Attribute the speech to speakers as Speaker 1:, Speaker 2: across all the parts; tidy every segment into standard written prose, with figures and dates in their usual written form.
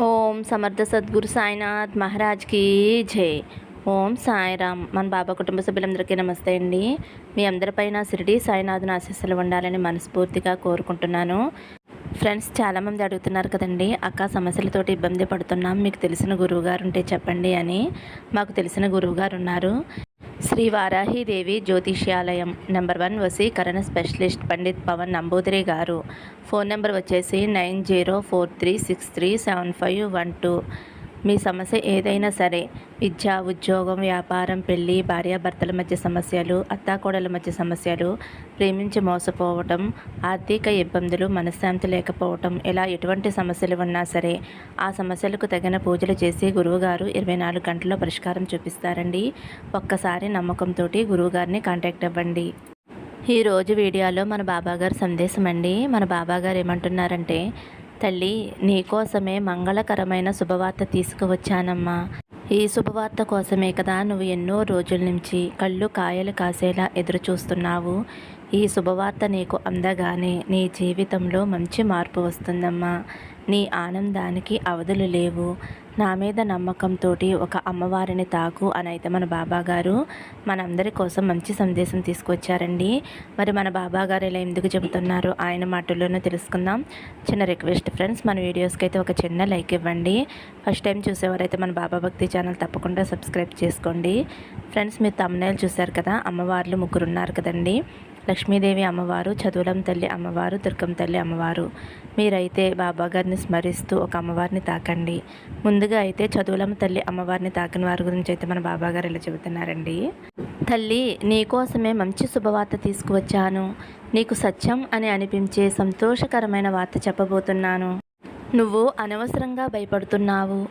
Speaker 1: ఓం సమర్థ సద్గురు సాయినాథ్ మహారాజ్కి జై. ఓం సాయిరామ్. మన బాబా కుటుంబ సభ్యులందరికీ నమస్తే అండి. మీ అందరిపైన షిరిడి సాయినాథుని ఆశీస్సులు ఉండాలని మనస్ఫూర్తిగా కోరుకుంటున్నాను. ఫ్రెండ్స్, చాలామంది అడుగుతున్నారు కదండి, అక్క సమస్యలతోటి ఇబ్బంది పడుతున్నాం, మీకు తెలిసిన గురువుగారు ఉంటే చెప్పండి అని. మాకు తెలిసిన గురువుగారు ఉన్నారు. శ్రీ వారాహిదేవి జ్యోతిష్యాలయం నెంబర్ 1 వసీకరణ స్పెషలిస్ట్ పండిత్ పవన్ నంబూదిరి గారు. ఫోన్ నెంబర్ వచ్చేసి 9043637512. మీ సమస్య ఏదైనా సరే, విద్య, ఉద్యోగం, వ్యాపారం, పెళ్ళి, భార్యాభర్తల మధ్య సమస్యలు, అత్తాకోడల మధ్య సమస్యలు, ప్రేమించి మోసపోవటం, ఆర్థిక ఇబ్బందులు, మనశ్శాంతి లేకపోవటం, ఇలా ఎటువంటి సమస్యలు ఉన్నా సరే ఆ సమస్యలకు తగిన పూజలు చేసి గురువుగారు 24 గంటల్లో పరిష్కారం చూపిస్తారండి. ఒక్కసారి నమ్మకంతో గురువుగారిని కాంటాక్ట్ అవ్వండి. ఈరోజు వీడియోలో మన బాబాగారు సందేశం అండి. మన బాబాగారు ఏమంటున్నారంటే, తల్లి, నీకోసమే మంగళకరమైన శుభవార్త తీసుకువచ్చానమ్మా. ఈ శుభవార్త కోసమే కదా నువ్వు ఎన్నో రోజుల నుంచి కళ్ళు కాయలు కాసేలా ఎదురు చూస్తున్నావు. ఈ శుభవార్త నీకు అందగానే నీ జీవితంలో మంచి మార్పు వస్తుందమ్మా. నీ ఆనందానికి అవధులు లేవు. నా మీద నమ్మకంతో ఒక అమ్మవారిని తాకు అని అయితే మన బాబాగారు మనందరి కోసం మంచి సందేశం తీసుకొచ్చారండి. మరి మన బాబాగారు ఇలా ఎందుకు చెబుతున్నారో ఆయన మాటల్లోనే తెలుసుకుందాం. చిన్న రిక్వెస్ట్ ఫ్రెండ్స్, మన వీడియోస్కి అయితే ఒక చిన్న లైక్ ఇవ్వండి. ఫస్ట్ టైం చూసేవారైతే మన బాబా భక్తి ఛానల్ తప్పకుండా సబ్స్క్రైబ్ చేసుకోండి. ఫ్రెండ్స్, మీరు తమ్మునేలు చూశారు కదా, అమ్మవార్లు 3 ఉన్నారు కదండి. లక్ష్మీదేవి అమ్మవారు, చదువులం తల్లి అమ్మవారు, దుర్గం తల్లి అమ్మవారు. మీరైతే బాబాగారిని స్మరిస్తూ ఒక అమ్మవారిని తాకండి. ముందుగా అయితే చదువులం తల్లి అమ్మవారిని తాకిన వారి గురించి అయితే మన బాబాగారు ఇలా చెబుతున్నారండి. తల్లి, నీకోసమే మంచి శుభవార్త తీసుకువచ్చాను. నీకు సత్యం అని అనిపించే సంతోషకరమైన వార్త చెప్పబోతున్నాను. నువ్వు అనవసరంగా భయపడుతున్నావు.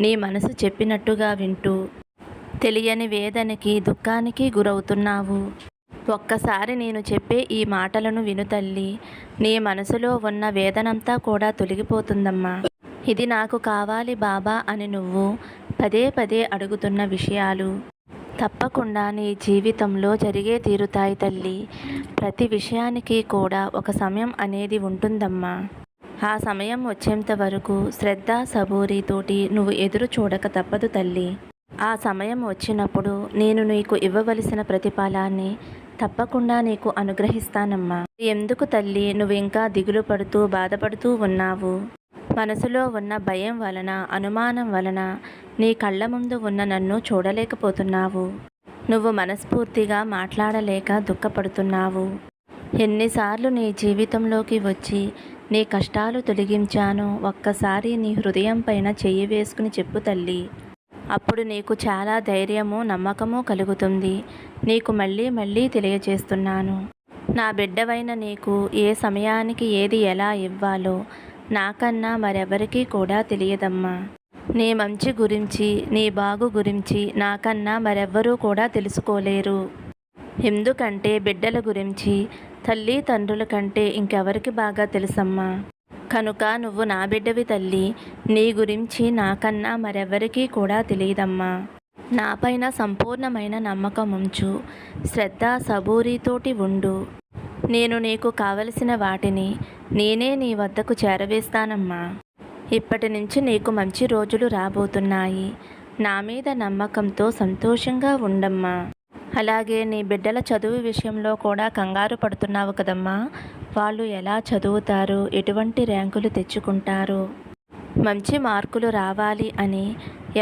Speaker 1: నీ మనసు చెప్పినట్టుగా వింటూ తెలియని వేదనకి, దుఃఖానికి గురవుతున్నావు. ఒక్కసారి నేను చెప్పే ఈ మాటలను విను తల్లి. నీ మనసులో ఉన్న వేదనంతా కూడా తొలగిపోతుందమ్మా. ఇది నాకు కావాలి బాబా అని నువ్వు పదే పదే అడుగుతున్న విషయాలు తప్పకుండా నీ జీవితంలో జరిగే తీరుతాయి తల్లి. ప్రతి విషయానికి కూడా ఒక సమయం అనేది ఉంటుందమ్మా. ఆ సమయం వచ్చేంత వరకు శ్రద్ధ, సబూరితోటి నువ్వు ఎదురు చూడక తప్పదు తల్లి. ఆ సమయం వచ్చినప్పుడు నేను నీకు ఇవ్వవలసిన ప్రతిఫలాన్ని తప్పకుండా నీకు అనుగ్రహిస్తానమ్మా. ఎందుకు తల్లి నువ్వు ఇంకా దిగులు పడుతూ బాధపడుతూ ఉన్నావు? మనసులో ఉన్న భయం వలన, అనుమానం వలన నీ కళ్ళ ముందు ఉన్న నన్ను చూడలేకపోతున్నావు. నువ్వు మనస్ఫూర్తిగా మాట్లాడలేక దుఃఖపడుతున్నావు. ఎన్నిసార్లు నీ జీవితంలోకి వచ్చి నీ కష్టాలు తొలగించానో ఒక్కసారి నీ హృదయం పైన చెయ్యి వేసుకుని చెప్పు తల్లి. అప్పుడు నీకు చాలా ధైర్యము, నమ్మకము కలుగుతుంది. నీకు మళ్ళీ మళ్ళీ తెలియజేస్తున్నాను, నా బిడ్డవైన నీకు ఏ సమయానికి ఏది ఎలా ఇవ్వాలో నాకన్నా మరెవరికీ కూడా తెలియదమ్మా. నీ మంచి గురించి, నీ బాగు గురించి నాకన్నా మరెవ్వరూ కూడా తెలుసుకోలేరు. ఎందుకంటే బిడ్డల గురించి తల్లి తండ్రుల కంటే ఇంకెవరికి బాగా తెలుసమ్మా. కనుక నువ్వు నా బిడ్డవి తల్లి. నీ గురించి నాకన్నా మరెవరికీ కూడా తెలియదమ్మా. నాపైన సంపూర్ణమైన నమ్మకం ఉంచు. శ్రద్ధ, సబూరితోటి ఉండు. నేను నీకు కావలసిన వాటిని నేనే నీ వద్దకు చేరవేస్తానమ్మా. ఇప్పటి నుంచి నీకు మంచి రోజులు రాబోతున్నాయి. నా మీద నమ్మకంతో సంతోషంగా ఉండమ్మా. అలాగే నీ బిడ్డల చదువు విషయంలో కూడా కంగారు పడుతున్నావు కదమ్మా. వాళ్ళు ఎలా చదువుతారు, ఎటువంటి ర్యాంకులు తెచ్చుకుంటారు, మంచి మార్కులు రావాలి అని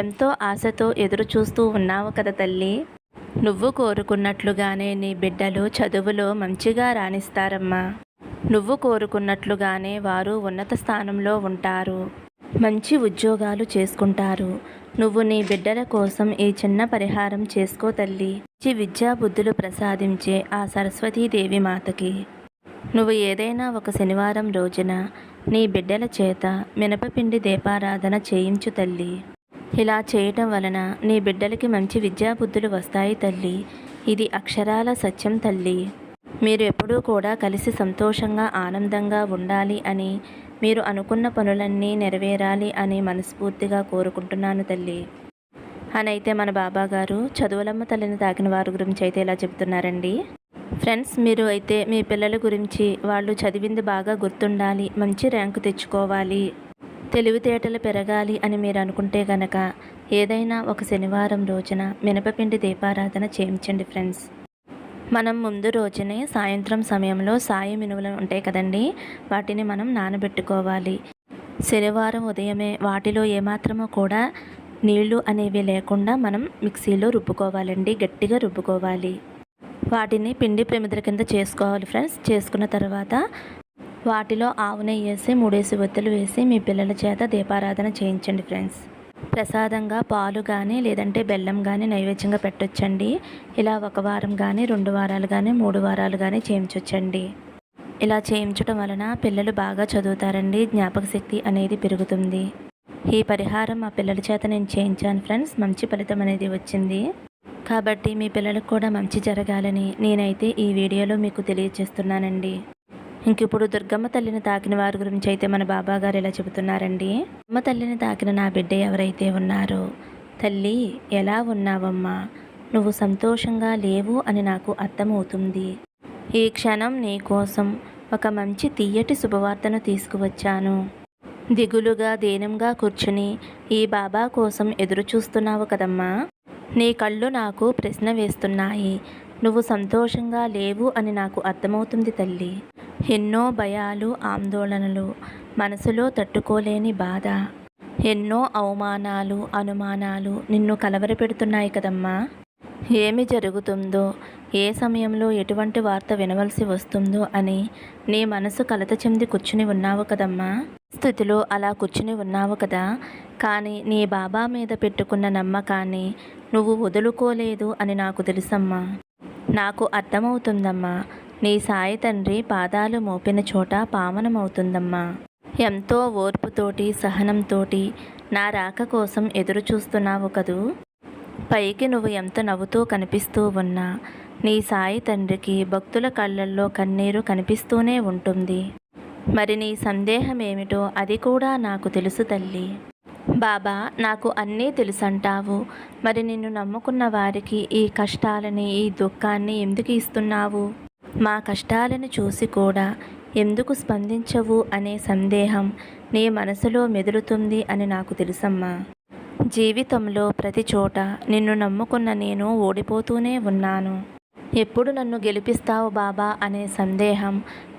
Speaker 1: ఎంతో ఆశతో ఎదురు చూస్తూ ఉన్నావు కదా తల్లి. నువ్వు కోరుకున్నట్లుగానే నీ బిడ్డలు చదువులో మంచిగా రాణిస్తారమ్మా. నువ్వు కోరుకున్నట్లుగానే వారు ఉన్నత స్థానంలో ఉంటారు, మంచి ఉద్యోగాలు చేసుకుంటారు. నువ్వు నీ బిడ్డల కోసం ఈ చిన్న పరిహారం చేసుకో తల్లి. మంచి విద్యా బుద్ధులు ప్రసాదించే ఆ సరస్వతీదేవి మాతకి నువ్వు ఏదైనా ఒక శనివారం రోజున నీ బిడ్డల చేత మినపపిండి దీపారాధన చేయించు తల్లి. ఇలా చేయటం వలన నీ బిడ్డలకి మంచి విద్యాబుద్ధులు వస్తాయి తల్లి. ఇది అక్షరాల సత్యం తల్లి. మీరు ఎప్పుడూ కూడా కలిసి సంతోషంగా, ఆనందంగా ఉండాలి అని, మీరు అనుకున్న పనులన్నీ నెరవేరాలి అని మనస్ఫూర్తిగా కోరుకుంటున్నాను తల్లి అని అయితే మన బాబాగారు చదువులమ్మ తల్లిని తాకిన వారి గురించి అయితే ఇలా చెప్తున్నారండి. ఫ్రెండ్స్, మీరు అయితే మీ పిల్లల గురించి వాళ్ళు చదివింది బాగా గుర్తుండాలి, మంచి ర్యాంకు తెచ్చుకోవాలి, తెలివితేటలు పెరగాలి అని మీరు అనుకుంటే గనక ఏదైనా ఒక శనివారం రోజున మినపపిండి దీపారాధన చేయించండి ఫ్రెండ్స్. మనం ముందు రోజునే సాయంత్రం సమయంలో సాయి మినుములు ఉంటాయి కదండి, వాటిని మనం నానబెట్టుకోవాలి. శనివారం ఉదయమే వాటిలో ఏమాత్రమో కూడా నీళ్లు అనేవి లేకుండా మనం మిక్సీలో రుబ్బుకోవాలండి, గట్టిగా రుబ్బుకోవాలి. వాటిని పిండి ప్రమిదల కింద చేసుకోవాలి ఫ్రెండ్స్. చేసుకున్న తర్వాత వాటిలో ఆవు నెయ్యి వేసి 3 ఒత్తులు వేసి మీ పిల్లల చేత దీపారాధన చేయించండి ఫ్రెండ్స్. ప్రసాదంగా పాలు కానీ లేదంటే బెల్లం కానీ నైవేద్యంగా పెట్టొచ్చండి. ఇలా 1 వారం కానీ 2 వారాలు కానీ 3 వారాలు కానీ చేయించొచ్చండి. ఇలా చేయించడం వలన పిల్లలు బాగా చదువుతారండి, జ్ఞాపక శక్తి అనేది పెరుగుతుంది. ఈ పరిహారం మా పిల్లల చేత నేను చేయించాను ఫ్రెండ్స్, మంచి ఫలితం అనేది వచ్చింది. కాబట్టి మీ పిల్లలకు కూడా మంచి జరగాలని నేనైతే ఈ వీడియోలో మీకు తెలియజేస్తున్నానండి. ఇంకిప్పుడు దుర్గమ్మ తల్లిని తాకిన వారి గురించి అయితే మన బాబా గారు ఇలా చెబుతున్నారండి. అమ్మ తల్లిని తాకిన నా బిడ్డ ఎవరైతే ఉన్నారో, తల్లి ఎలా ఉన్నావమ్మా, నువ్వు సంతోషంగా లేవు అని నాకు అర్థమవుతుంది. ఈ క్షణం నీ కోసం ఒక మంచి తీయటి శుభవార్తను తీసుకువచ్చాను. దిగులుగా దీనంగా కూర్చుని ఈ బాబా కోసం ఎదురు చూస్తున్నావు కదమ్మా. నీ కళ్ళు నాకు ప్రశ్న వేస్తున్నాయి. నువ్వు సంతోషంగా లేవు అని నాకు అర్థమవుతుంది తల్లి. ఎన్నో భయాలు, ఆందోళనలు, మనసులో తట్టుకోలేని బాధ, ఎన్నో అవమానాలు, అనుమానాలు నిన్ను కలవరపెడుతున్నాయి కదమ్మా. ఏమి జరుగుతుందో, ఏ సమయంలో ఎటువంటి వార్త వినవలసి వస్తుందో అని నీ మనసు కలత చెంది కూర్చుని ఉన్నావు కదమ్మా. స్థితిలో అలా కూర్చుని ఉన్నావు కదా, కానీ నీ బాబా మీద పెట్టుకున్న నమ్మకాన్ని నువ్వు వదులుకోలేదు అని నాకు తెలుసమ్మా. నాకు అర్థమవుతుందమ్మా. నీ సాయి తండ్రి పాదాలు మోపిన చోట పావనమవుతుందమ్మా. ఎంతో ఓర్పుతోటి సహనంతోటి నా రాక కోసం ఎదురు చూస్తున్నావు కదూ. పైకి నువ్వు ఎంత నవ్వుతూ కనిపిస్తూ ఉన్నా నీ సాయి తండ్రికి భక్తుల కళ్ళల్లో కన్నీరు కనిపిస్తూనే ఉంటుంది. మరి నీ సందేహం ఏమిటో అది కూడా నాకు తెలుసు తల్లి. బాబా నాకు అన్నీ తెలుసంటావు, మరి నిన్ను నమ్ముకున్న వారికి ఈ కష్టాలని, ఈ దుఃఖాన్ని ఎందుకు ఇస్తున్నావు? మా కష్టాలను చూసి కూడా ఎందుకు స్పందించవు అనే సందేహం నీ మనసులో మెదులుతుంది అని నాకు తెలుసమ్మా. జీవితంలో ప్రతి చోట నిన్ను నమ్ముకున్న నేను ఓడిపోతూనే ఉన్నాను. ఎప్పుడు నన్ను గెలిపిస్తావు బాబా అనే సందేహం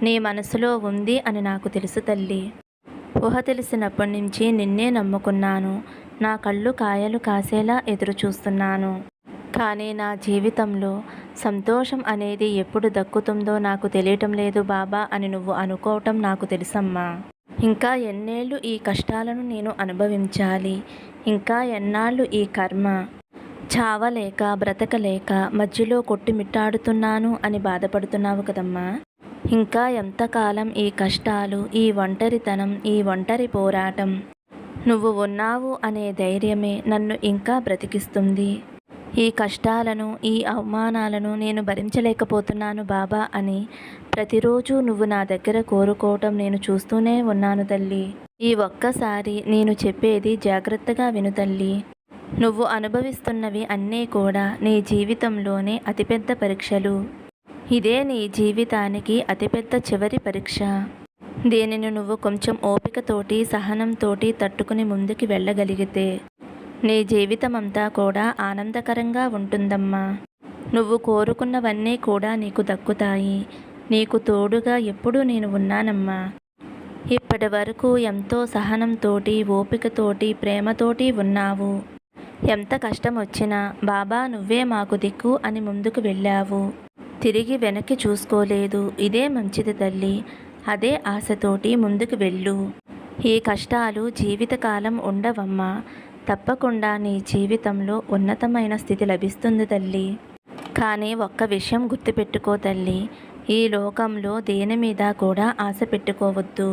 Speaker 1: నీ మనసులో ఉంది అని నాకు తెలుసు తల్లి. ఊహ తెలిసినప్పటి నుంచి నిన్నే నమ్ముకున్నాను. నా కళ్ళు కాయలు కాసేలా ఎదురు చూస్తున్నాను. కానీ నా జీవితంలో సంతోషం అనేది ఎప్పుడు దక్కుతుందో నాకు తెలియటం లేదు బాబా అని నువ్వు అనుకోవటం నాకు తెలుసమ్మా. ఇంకా ఎన్నేళ్ళు ఈ కష్టాలను నేను అనుభవించాలి? ఇంకా ఎన్నాళ్ళు ఈ కర్మ? చావలేక బ్రతకలేక మధ్యలో కొట్టుమిట్టాడుతున్నాను అని బాధపడుతున్నావు కదమ్మా. ఇంకా ఎంతకాలం ఈ కష్టాలు, ఈ ఒంటరితనం, ఈ ఒంటరి పోరాటం? నువ్వు ఉన్నావు అనే ధైర్యమే నన్ను ఇంకా బ్రతికిస్తుంది. ఈ కష్టాలను, ఈ అవమానాలను నేను భరించలేకపోతున్నాను బాబా అని ప్రతిరోజు నువ్వు నా దగ్గర కోరుకోవటం నేను చూస్తూనే ఉన్నాను తల్లి. ఈ ఒక్కసారి నేను చెప్పేది జాగ్రత్తగా విను తల్లి. నువ్వు అనుభవిస్తున్నవి అన్నీ కూడా నీ జీవితంలోనే అతిపెద్ద పరీక్షలు. ఇదే నీ జీవితానికి అతిపెద్ద చివరి పరీక్ష. దీనిని నువ్వు కొంచెం ఓపికతోటి సహనంతోటి తట్టుకుని ముందుకు వెళ్ళగలిగితే నీ జీవితం అంతా కూడా ఆనందకరంగా ఉంటుందమ్మా. నువ్వు కోరుకున్నవన్నీ కూడా నీకు దక్కుతాయి. నీకు తోడుగా ఎప్పుడూ నేను ఉన్నానమ్మా. ఇప్పటి వరకు ఎంతో సహనంతోటి, ఓపికతోటి, ప్రేమతోటి ఉన్నావు. ఎంత కష్టం వచ్చినా బాబా నువ్వే మాకు దిక్కు అని ముందుకు వెళ్ళావు. తిరిగి వెనక్కి చూసుకోలేదు. ఇదే మంచిది తల్లి. అదే ఆశతోటి ముందుకు వెళ్ళు. ఈ కష్టాలు జీవితకాలం ఉండవమ్మా. తప్పకుండా నీ జీవితంలో ఉన్నతమైన స్థితి లభిస్తుంది తల్లి. కానీ ఒక్క విషయం గుర్తుపెట్టుకో తల్లి, ఈ లోకంలో దేని మీద కూడా ఆశ పెట్టుకోవద్దు.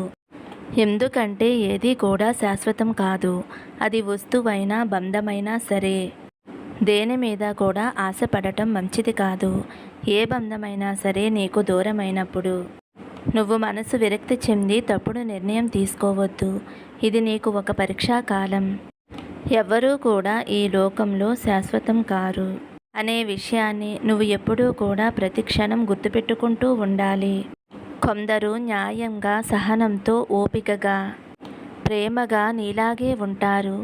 Speaker 1: ఎందుకంటే ఏది కూడా శాశ్వతం కాదు. అది వస్తువైనా బంధమైనా సరే. దేని మీద కూడా ఆశపడటం మంచిది కాదు. ఏ బంధమైనా సరే నీకు దూరమైనప్పుడు నువ్వు మనసు విరక్తి చెంది తప్పుడు నిర్ణయం తీసుకోవద్దు. ఇది నీకు ఒక పరీక్షా కాలం. ఎవ్వరూ కూడా ఈ లోకంలో శాశ్వతం కారు అనే విషయాన్ని నువ్వు ఎప్పుడూ కూడా ప్రతి క్షణం గుర్తుపెట్టుకుంటూ ఉండాలి. కొందరు న్యాయంగా, సహనంతో, ఓపికగా ప్రేమగా నీలాగే ఉంటారు.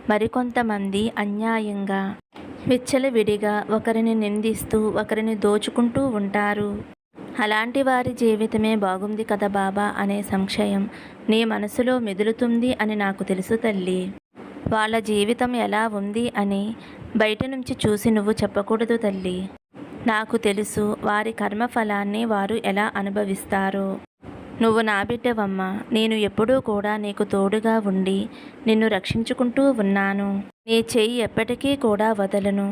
Speaker 1: మరికొంతమంది అన్యాయంగా, విచ్చలవిడిగా ఒకరిని నిందిస్తూ ఒకరిని దోచుకుంటూ ఉంటారు. అలాంటి వారి జీవితమే బాగుంది కదా బాబా అనే సంశయం నీ మనసులో మెదులుతుంది అని నాకు తెలుసు తల్లి. వాళ్ళ జీవితం ఎలా ఉంది అని బయట నుంచి చూసి నువ్వు చెప్పకూడదు తల్లి. నాకు తెలుసు వారి కర్మఫలాన్ని వారు ఎలా అనుభవిస్తారో. నువ్వు నా బిడ్డవమ్మా. నేను ఎప్పుడూ కూడా నీకు తోడుగా ఉండి నిన్ను రక్షించుకుంటూ ఉన్నాను. నీ చెయ్యి ఎప్పటికీ కూడా వదలను.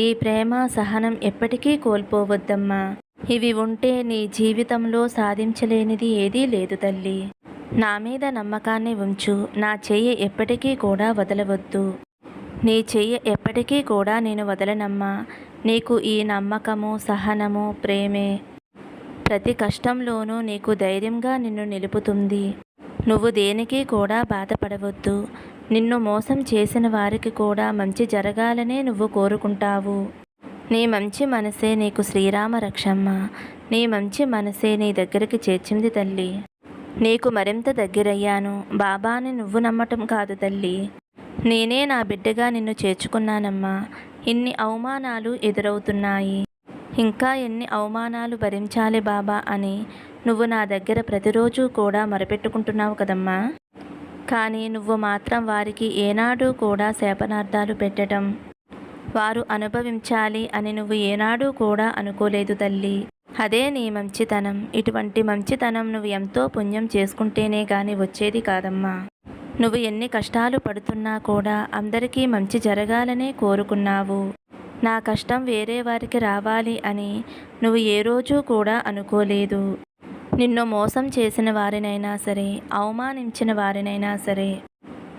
Speaker 1: ఈ ప్రేమ సహనం ఎప్పటికీ కోల్పోవద్దమ్మా. ఇవి ఉంటే నీ జీవితంలో సాధించలేనిది ఏదీ లేదు తల్లి. నా మీద నమ్మకాన్ని ఉంచు. నా చెయ్యి ఎప్పటికీ కూడా వదలవద్దు. నీ చెయ్యి ఎప్పటికీ కూడా నేను వదలనమ్మా. నీకు ఈ నమ్మకము, సహనము, ప్రేమే ప్రతి కష్టంలోనూ నీకు ధైర్యంగా నిన్ను నిలుపుతుంది. నువ్వు దేనికి కూడా బాధపడవద్దు. నిన్ను మోసం చేసిన వారికి కూడా మంచి జరగాలనే నువ్వు కోరుకుంటావు. నీ మంచి మనసే నీకు శ్రీరామ రక్షమ్మ. నీ మంచి మనసే నీ దగ్గరికి చేర్చింది తల్లి. నీకు మరింత దగ్గరయ్యాను. బాబాని నువ్వు నమ్మటం కాదు తల్లి. నేనే నా బిడ్డగా నిన్ను చేర్చుకున్నానమ్మా. ఇన్ని అవమానాలు ఎదురవుతున్నాయి. ఇంకా ఎన్ని అవమానాలు భరించాలి బాబా అని నువ్వు నా దగ్గర ప్రతిరోజు కూడా మొరపెట్టుకుంటున్నావు కదమ్మా. కానీ నువ్వు మాత్రం వారికి ఏనాడు కూడా శాపనార్థాలు పెట్టడం, వారు అనుభవించాలి అని నువ్వు ఏనాడు కూడా అనుకోలేదు తల్లి. అదే నీ మంచితనం. ఇటువంటి మంచితనం నువ్వు ఎంతో పుణ్యం చేసుకుంటేనే గాని వచ్చేది కాదమ్మా. నువ్వు ఎన్ని కష్టాలు పడుతున్నా కూడా అందరికీ మంచి జరగాలనే కోరుకున్నావు. నా కష్టం వేరే వారికి రావాలి అని నువ్వు ఏ రోజు కూడా అనుకోలేదు. నిన్ను మోసం చేసిన వారినైనా సరే, అవమానించిన వారినైనా సరే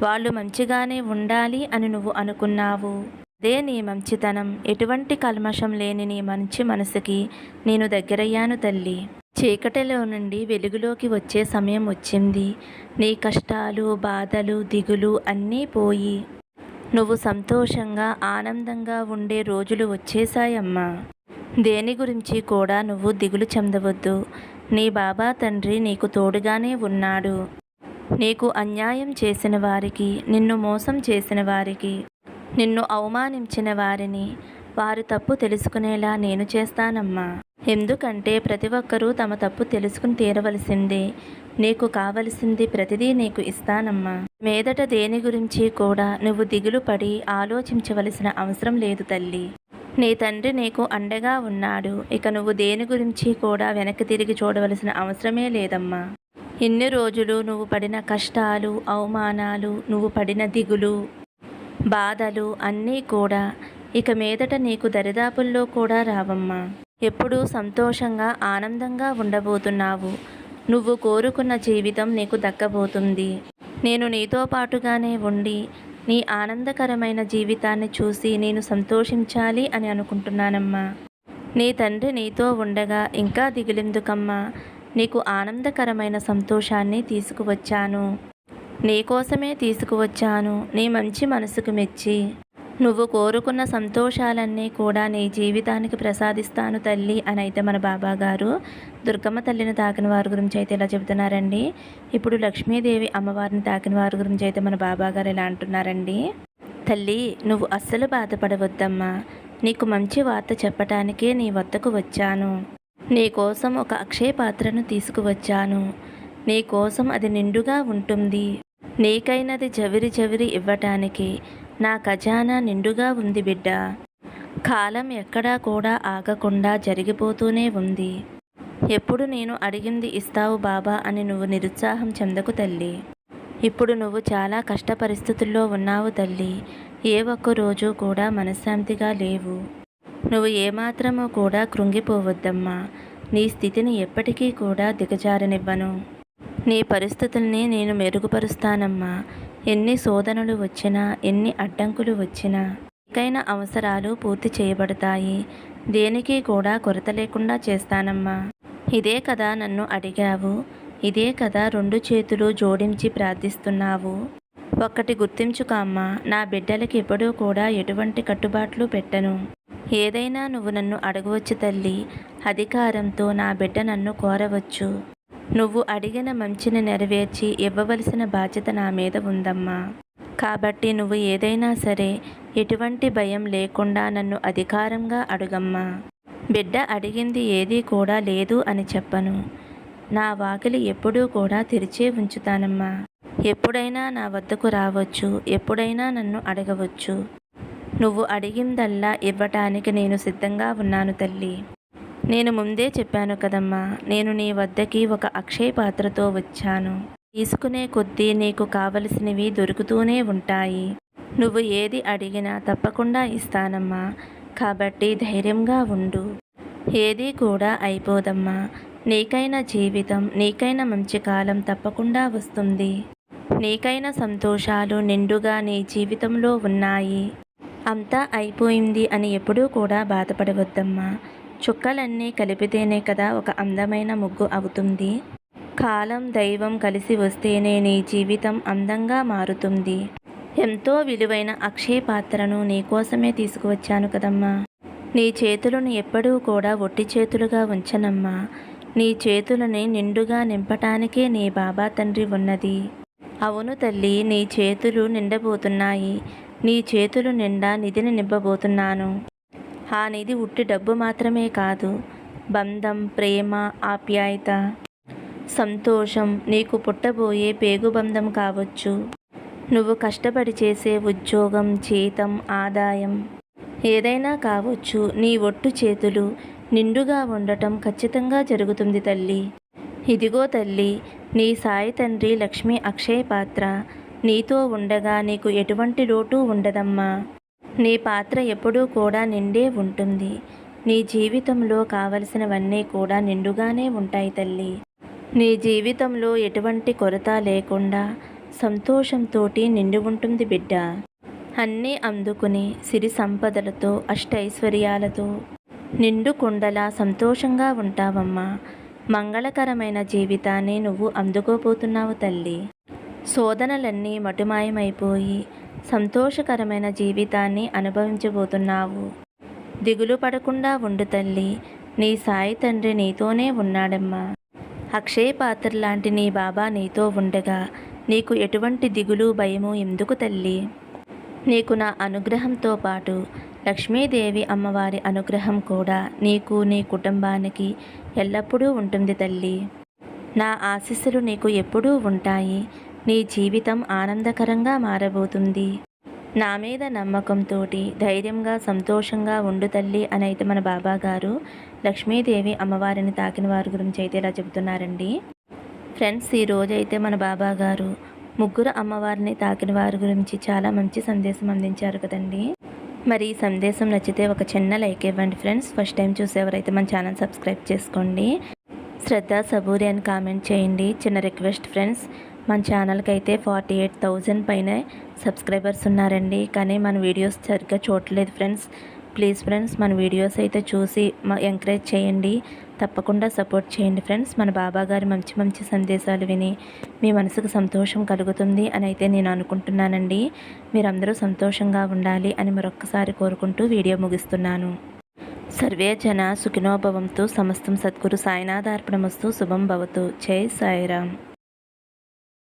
Speaker 1: వాళ్ళు మంచిగానే ఉండాలి అని నువ్వు అనుకున్నావు. అదే నీ మంచితనం. ఎటువంటి కల్మషం లేని నీ మంచి మనసుకి నేను దగ్గరయ్యాను తల్లి. చీకటిలో నుండి వెలుగులోకి వచ్చే సమయం వచ్చింది. నీ కష్టాలు, బాధలు, దిగులు అన్నీ పోయి నువ్వు సంతోషంగా, ఆనందంగా ఉండే రోజులు వచ్చేశాయమ్మా. దేని గురించి కూడా నువ్వు దిగులు చెందవద్దు. నీ బాబా తండ్రి నీకు తోడుగానే ఉన్నాడు. నీకు అన్యాయం చేసిన వారికి, నిన్ను మోసం చేసిన వారికి, నిన్ను అవమానించిన వారిని వారి తప్పు తెలుసుకునేలా నేను చేస్తానమ్మా. ఎందుకంటే ప్రతి ఒక్కరూ తమ తప్పు తెలుసుకుని తీరవలసిందే. నీకు కావలసింది ప్రతిదీ నీకు ఇస్తానమ్మా. మీదట దేని గురించి కూడా నువ్వు దిగులు పడి ఆలోచించవలసిన అవసరం లేదు తల్లి. నీ తండ్రి నీకు అండగా ఉన్నాడు. ఇక నువ్వు దేని గురించి కూడా వెనక్కి తిరిగి చూడవలసిన అవసరమే లేదమ్మా. ఇన్ని రోజులు నువ్వు పడిన కష్టాలు, అవమానాలు, నువ్వు పడిన దిగులు, బాధలు అన్నీ కూడా ఇక మీదట నీకు దరిదాపుల్లో కూడా రావమ్మా. ఎప్పుడూ సంతోషంగా, ఆనందంగా ఉండబోతున్నావు. నువ్వు కోరుకున్న జీవితం నీకు దక్కబోతుంది. నేను నీతో పాటుగానే ఉండి నీ ఆనందకరమైన జీవితాన్ని చూసి నేను సంతోషించాలి అని అనుకుంటున్నానమ్మా. నీ తండ్రి నీతో ఉండగా ఇంకా దిగులెందుకమ్మా. నీకు ఆనందకరమైన సంతోషాన్ని తీసుకువచ్చాను. నీకోసమే తీసుకువచ్చాను. నీ మంచి మనసుకు మెచ్చి నువ్వు కోరుకున్న సంతోషాలన్నీ కూడా నీ జీవితానికి ప్రసాదిస్తాను తల్లి అని అయితే మన బాబా గారు దుర్గమ్మ తల్లిని తాకిన వారి గురించి అయితే ఇలా చెబుతున్నారండి. ఇప్పుడు లక్ష్మీదేవి అమ్మవారిని తాకిన వారి గురించి అయితే మన బాబా గారు ఇలా అంటున్నారండి. తల్లి, నువ్వు అస్సలు బాధపడవద్దమ్మా. నీకు మంచి వార్త చెప్పటానికే నీ వద్దకు వచ్చాను. నీకోసం ఒక అక్షయ పాత్రను తీసుకువచ్చాను. నీకోసం అది నిండుగా ఉంటుంది. నీకైనది జవిరి జవిరి ఇవ్వటానికి నా ఖజానా నిండుగా ఉంది బిడ్డ. కాలం ఎక్కడా కూడా ఆగకుండా జరిగిపోతూనే ఉంది. ఎప్పుడు నేను అడిగింది ఇస్తావు బాబా అని నువ్వు నిరుత్సాహం చెందకు తల్లి. ఇప్పుడు నువ్వు చాలా కష్ట పరిస్థితుల్లో ఉన్నావు తల్లి. ఏ ఒక్క రోజు కూడా మనశ్శాంతిగా లేవు. నువ్వు ఏమాత్రమూ కూడా కృంగిపోవద్దమ్మా. నీ స్థితిని ఎప్పటికీ కూడా దిగజారనివ్వను. నీ పరిస్థితుల్ని నేను మెరుగుపరుస్తానమ్మా. ఎన్ని శోధనలు వచ్చినా, ఎన్ని అడ్డంకులు వచ్చినా నీకైన అవసరాలు పూర్తి చేయబడతాయి. దేనికి కూడా కొరత లేకుండా చేస్తానమ్మా. ఇదే కదా నన్ను అడిగావు. ఇదే కదా 2 చేతులు జోడించి ప్రార్థిస్తున్నావు. ఒక్కటి గుర్తించుకో అమ్మా. నా బిడ్డలకి ఎప్పుడూ కూడా ఎటువంటి కట్టుబాట్లు పెట్టను. ఏదైనా నువ్వు నన్ను అడగవచ్చు తల్లి. అధికారంతో నా బిడ్డ నన్ను కోరవచ్చు. నువ్వు అడిగిన మంచిని నెరవేర్చి ఇవ్వవలసిన బాధ్యత నా మీద ఉందమ్మా. కాబట్టి నువ్వు ఏదైనా సరే ఎటువంటి భయం లేకుండా నన్ను అధికారంగా అడుగమ్మా. బిడ్డ అడిగింది ఏదీ కూడా లేదు అని చెప్పను. నా వాకిలి ఎప్పుడూ కూడా తెరిచే ఉంచుతానమ్మా. ఎప్పుడైనా నా వద్దకు రావచ్చు, ఎప్పుడైనా నన్ను అడగవచ్చు. నువ్వు అడిగిందల్లా ఇవ్వటానికి నేను సిద్ధంగా ఉన్నాను తల్లి. నేను ముందే చెప్పాను కదమ్మా, నేను నీ వద్దకి ఒక అక్షయ పాత్రతో వచ్చాను. తీసుకునే కొద్దీ నీకు కావలసినవి దొరుకుతూనే ఉంటాయి. నువ్వు ఏది అడిగినా తప్పకుండా ఇస్తానమ్మా. కాబట్టి ధైర్యంగా ఉండు. ఏదీ కూడా అయిపోదమ్మా. నీకైన జీవితం, నీకైన మంచి కాలం తప్పకుండా వస్తుంది. నీకైన సంతోషాలు నిండుగా నీ జీవితంలో ఉన్నాయి. అంతా అయిపోయింది అని ఎప్పుడూ కూడా బాధపడవద్దమ్మా. చుక్కలన్నీ కలిపితేనే కదా ఒక అందమైన ముగ్గు అవుతుంది. కాలం, దైవం కలిసి వస్తేనే నీ జీవితం అందంగా మారుతుంది. ఎంతో విలువైన అక్షయ పాత్రను నీకోసమే తీసుకువచ్చాను కదమ్మా. నీ చేతులను ఎప్పుడూ కూడా ఒట్టి చేతులుగా ఉంచనమ్మా. నీ చేతులని నిండుగా నింపటానికే నీ బాబా తండ్రి ఉన్నది. అవును తల్లి, నీ చేతులు నిండబోతున్నాయి. నీ చేతులు నిండా నిధిని నింపబోతున్నాను. ఆ నిధి ఉట్టి డబ్బు మాత్రమే కాదు, బంధం, ప్రేమ, ఆప్యాయత, సంతోషం, నీకు పుట్టబోయే పేగుబంధం కావచ్చు. నువ్వు కష్టపడి చేసే ఉద్యోగం, జీతం, ఆదాయం ఏదైనా కావచ్చు. నీ ఒట్టు చేతులు నిండుగా ఉండటం ఖచ్చితంగా జరుగుతుంది తల్లి. ఇదిగో తల్లి, నీ సాయి తండ్రి లక్ష్మీ అక్షయ పాత్ర నీతో ఉండగా నీకు ఎటువంటి లోటు ఉండదమ్మా. నీ పాత్ర ఎప్పుడూ కూడా నిండే ఉంటుంది. నీ జీవితంలో కావలసినవన్నీ కూడా నిండుగానే ఉంటాయి తల్లి. నీ జీవితంలో ఎటువంటి కొరత లేకుండా సంతోషంతోటి నిండి ఉంటుంది బిడ్డ. అన్నీ అందుకుని సిరి సంపదలతో, అష్టైశ్వర్యాలతో నిండు కుండలా సంతోషంగా ఉంటావమ్మా. మంగళకరమైన జీవితాన్ని నువ్వు అందుకోబోతున్నావు తల్లి. శోధనలన్నీ మటుమాయమైపోయి సంతోషకరమైన జీవితాన్ని అనుభవించబోతున్నావు. దిగులు పడకుండా ఉండు తల్లి. నీ సాయి తండ్రి నీతోనే ఉన్నాడమ్మా. అక్షయ పాత్ర లాంటి నీ బాబా నీతో ఉండగా నీకు ఎటువంటి దిగులు, భయము ఎందుకు తల్లి? నీకు నా అనుగ్రహంతో పాటు లక్ష్మీదేవి అమ్మవారి అనుగ్రహం కూడా నీకు, నీ కుటుంబానికి ఎల్లప్పుడూ ఉంటుంది తల్లి. నా ఆశీస్సులు నీకు ఎప్పుడూ ఉంటాయి. నీ జీవితం ఆనందకరంగా మారబోతుంది. నా మీద నమ్మకంతో ధైర్యంగా, సంతోషంగా ఉండు తల్లి అని అయితే మన బాబా గారు లక్ష్మీదేవి అమ్మవారిని తాకిన వారి గురించి అయితే ఇలా చెబుతున్నారండి. ఫ్రెండ్స్, ఈరోజైతే మన బాబా గారు ముగ్గురు అమ్మవారిని తాకిన వారి గురించి చాలా మంచి సందేశం అందించారు కదండి. మరి ఈ సందేశం నచ్చితే ఒక చిన్న లైక్ ఇవ్వండి ఫ్రెండ్స్. ఫస్ట్ టైం చూసేవారైతే మన ఛానల్ సబ్స్క్రైబ్ చేసుకోండి. శ్రద్ధ సబూరి అని కామెంట్ చేయండి. చిన్న రిక్వెస్ట్ ఫ్రెండ్స్, మన ఛానల్కి అయితే 48,000 పైన సబ్స్క్రైబర్స్ ఉన్నారండి. కానీ మన వీడియోస్ సరిగ్గా చూడలేదు ఫ్రెండ్స్. ప్లీజ్ ఫ్రెండ్స్, మన వీడియోస్ అయితే చూసి ఎంకరేజ్ చేయండి. తప్పకుండా సపోర్ట్ చేయండి ఫ్రెండ్స్. మన బాబా గారి మంచి మంచి సందేశాలు విని మీ మనసుకు సంతోషం కలుగుతుంది అని అయితే నేను అనుకుంటున్నానండి. మీరందరూ సంతోషంగా ఉండాలి అని మరొక్కసారి కోరుకుంటూ వీడియో ముగిస్తున్నాను. సర్వే జన సుఖినో భవంతు. సమస్తం సద్గురు సాయినాథార్పణమస్తు. శుభం భవతు. జై సాయిరామ్.